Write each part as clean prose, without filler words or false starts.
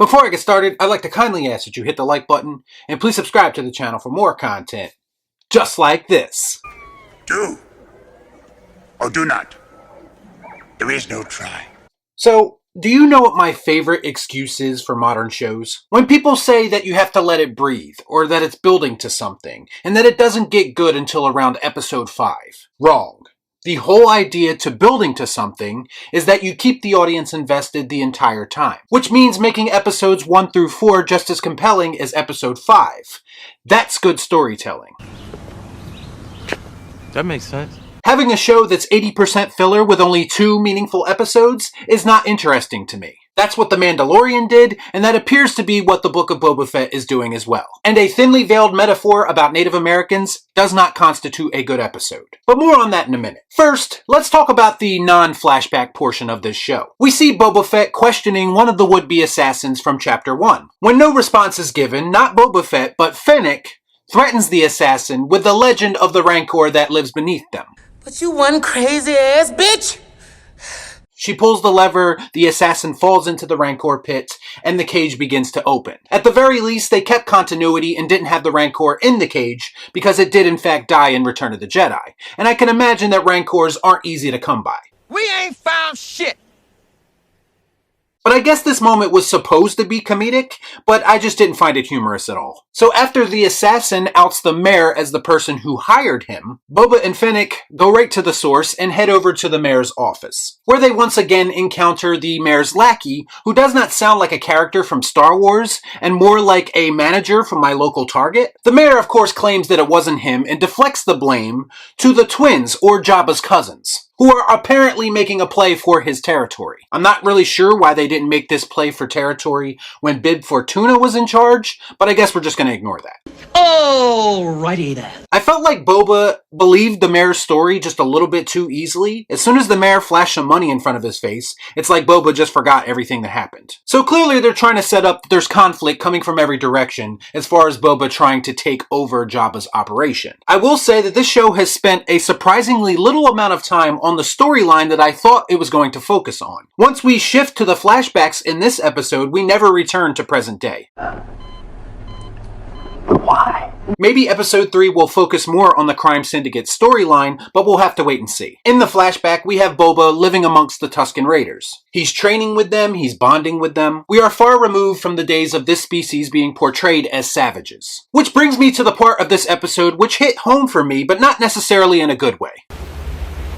Before I get started, I'd like to kindly ask that you hit the like button and please subscribe to the channel for more content just like this. Do or do not. There is no try. So, do you know what my favorite excuse is for modern shows? When people say that you have to let it breathe, or that it's building to something, and that it doesn't get good until around episode 5. Wrong. The whole idea to building to something is that you keep the audience invested the entire time, which means making episodes 1 through 4 just as compelling as episode 5. That's good storytelling. That makes sense. Having a show that's 80% filler with only 2 meaningful episodes is not interesting to me. That's what The Mandalorian did, and that appears to be what the Book of Boba Fett is doing as well. And a thinly veiled metaphor about Native Americans does not constitute a good episode. But more on that in a minute. First, let's talk about the non-flashback portion of this show. We see Boba Fett questioning one of the would-be assassins from Chapter 1. When no response is given, not Boba Fett, but Fennec threatens the assassin with the legend of the rancor that lives beneath them. But you one crazy ass bitch! She pulls the lever, the assassin falls into the rancor pit, and the cage begins to open. At the very least, they kept continuity and didn't have the rancor in the cage, because it did in fact die in Return of the Jedi. And I can imagine that rancors aren't easy to come by. We ain't found shit! But I guess this moment was supposed to be comedic, but I just didn't find it humorous at all. So after the assassin outs the mayor as the person who hired him, Boba and Fennec go right to the source and head over to the mayor's office, where they once again encounter the mayor's lackey, who does not sound like a character from Star Wars, and more like a manager from my local Target. The mayor of course claims that it wasn't him and deflects the blame to the twins, or Jabba's cousins, who are apparently making a play for his territory. I'm not really sure why they didn't make this play for territory when Bib Fortuna was in charge, but I guess we're just going to ignore that. Alrighty then. I felt like Boba believed the mayor's story just a little bit too easily. As soon as the mayor flashed some money in front of his face, it's like Boba just forgot everything that happened. So clearly they're trying to set up that there's conflict coming from every direction as far as Boba trying to take over Jabba's operation. I will say that this show has spent a surprisingly little amount of time on the storyline that I thought it was going to focus on. Once we shift to the flashbacks in this episode, we never return to present day. Why? Maybe episode 3 will focus more on the crime syndicate storyline, but we'll have to wait and see. In the flashback, we have Boba living amongst the Tusken Raiders. He's training with them, he's bonding with them. We are far removed from the days of this species being portrayed as savages. Which brings me to the part of this episode which hit home for me, but not necessarily in a good way.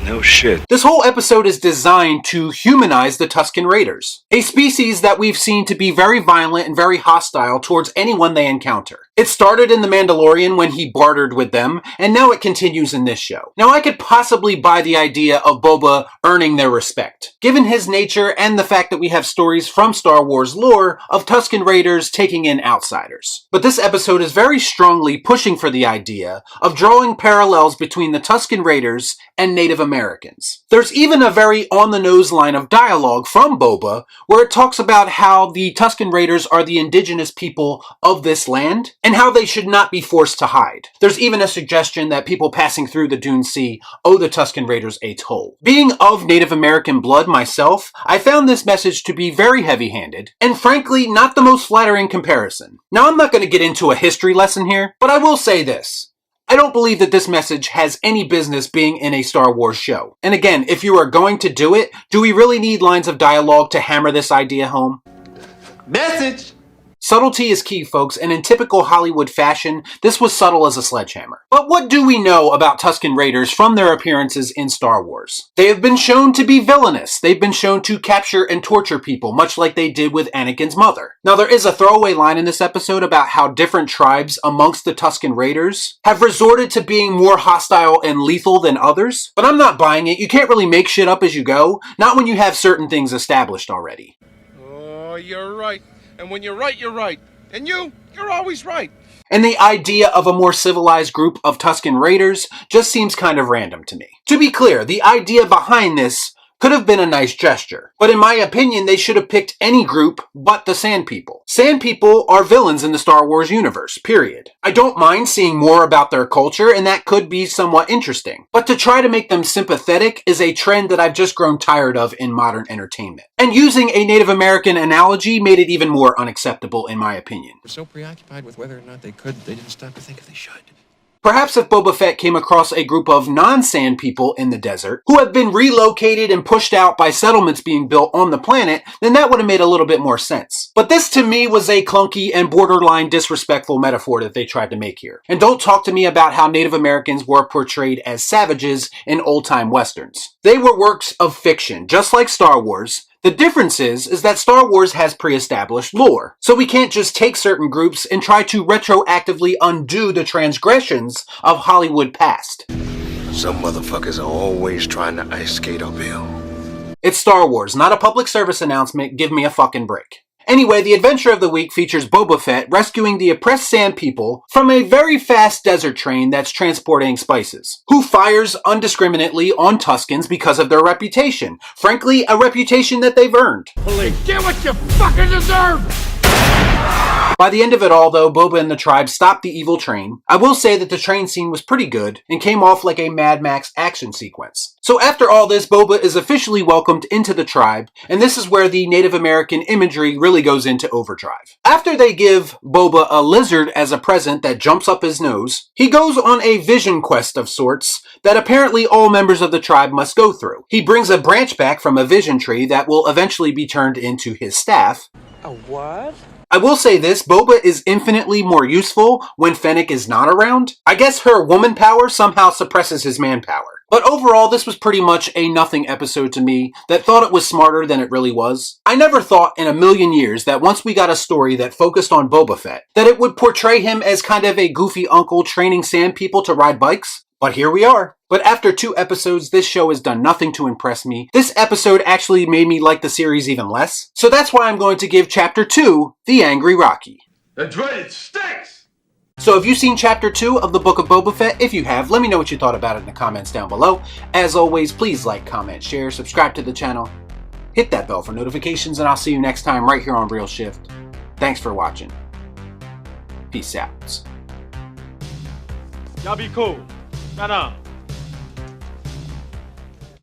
No shit. This whole episode is designed to humanize the Tusken Raiders, a species that we've seen to be very violent and very hostile towards anyone they encounter. It started in The Mandalorian when he bartered with them, and now it continues in this show. Now I could possibly buy the idea of Boba earning their respect, given his nature and the fact that we have stories from Star Wars lore of Tusken Raiders taking in outsiders. But this episode is very strongly pushing for the idea of drawing parallels between the Tusken Raiders and Native Americans. There's even a very on-the-nose line of dialogue from Boba where it talks about how the Tusken Raiders are the indigenous people of this land and how they should not be forced to hide. There's even a suggestion that people passing through the Dune Sea owe the Tusken Raiders a toll. Being of Native American blood myself, I found this message to be very heavy-handed and frankly not the most flattering comparison. Now I'm not going to get into a history lesson here, but I will say this. I don't believe that this message has any business being in a Star Wars show. And again, if you are going to do it, do we really need lines of dialogue to hammer this idea home? Message! Subtlety is key, folks, and in typical Hollywood fashion, this was subtle as a sledgehammer. But what do we know about Tusken Raiders from their appearances in Star Wars? They have been shown to be villainous. They've been shown to capture and torture people, much like they did with Anakin's mother. Now, there is a throwaway line in this episode about how different tribes amongst the Tusken Raiders have resorted to being more hostile and lethal than others, but I'm not buying it. You can't really make shit up as you go, not when you have certain things established already. Oh, you're right. And when you're right, you're right. And you're always right. And the idea of a more civilized group of Tusken Raiders just seems kind of random to me. To be clear, the idea behind this could have been a nice gesture. But in my opinion, they should have picked any group but the Sand People. Sand People are villains in the Star Wars universe, period. I don't mind seeing more about their culture, and that could be somewhat interesting. But to try to make them sympathetic is a trend that I've just grown tired of in modern entertainment. And using a Native American analogy made it even more unacceptable in my opinion. We're so preoccupied with whether or not they could, they didn't stop to think if they should. Perhaps if Boba Fett came across a group of non-Sand People in the desert who have been relocated and pushed out by settlements being built on the planet, then that would have made a little bit more sense. But this to me was a clunky and borderline disrespectful metaphor that they tried to make here. And don't talk to me about how Native Americans were portrayed as savages in old-time westerns. They were works of fiction, just like Star Wars. The difference is that Star Wars has pre-established lore, so we can't just take certain groups and try to retroactively undo the transgressions of Hollywood past. Some motherfuckers are always trying to ice skate uphill. It's Star Wars, not a public service announcement. Give me a fucking break. Anyway, the adventure of the week features Boba Fett rescuing the oppressed Sand People from a very fast desert train that's transporting spices, who fires indiscriminately on Tuskens because of their reputation. Frankly, a reputation that they've earned. Get what you fucking deserve! By the end of it all, though, Boba and the tribe stopped the evil train. I will say that the train scene was pretty good and came off like a Mad Max action sequence. So after all this, Boba is officially welcomed into the tribe, and this is where the Native American imagery really goes into overdrive. After they give Boba a lizard as a present that jumps up his nose, he goes on a vision quest of sorts that apparently all members of the tribe must go through. He brings a branch back from a vision tree that will eventually be turned into his staff. A what? I will say this, Boba is infinitely more useful when Fennec is not around. I guess her woman power somehow suppresses his manpower. But overall, this was pretty much a nothing episode to me that thought it was smarter than it really was. I never thought in a million years that once we got a story that focused on Boba Fett, that it would portray him as kind of a goofy uncle training Sand People to ride bikes. But here we are. But after 2 episodes, this show has done nothing to impress me. This episode actually made me like the series even less. So that's why I'm going to give Chapter 2, The Angry Rocky. That's right, it stinks! So have you seen Chapter 2 of the Book of Boba Fett? If you have, let me know what you thought about it in the comments down below. As always, please like, comment, share, subscribe to the channel. Hit that bell for notifications, and I'll see you next time right here on Real Shift. Thanks for watching. Peace out. Y'all be cool. Right on.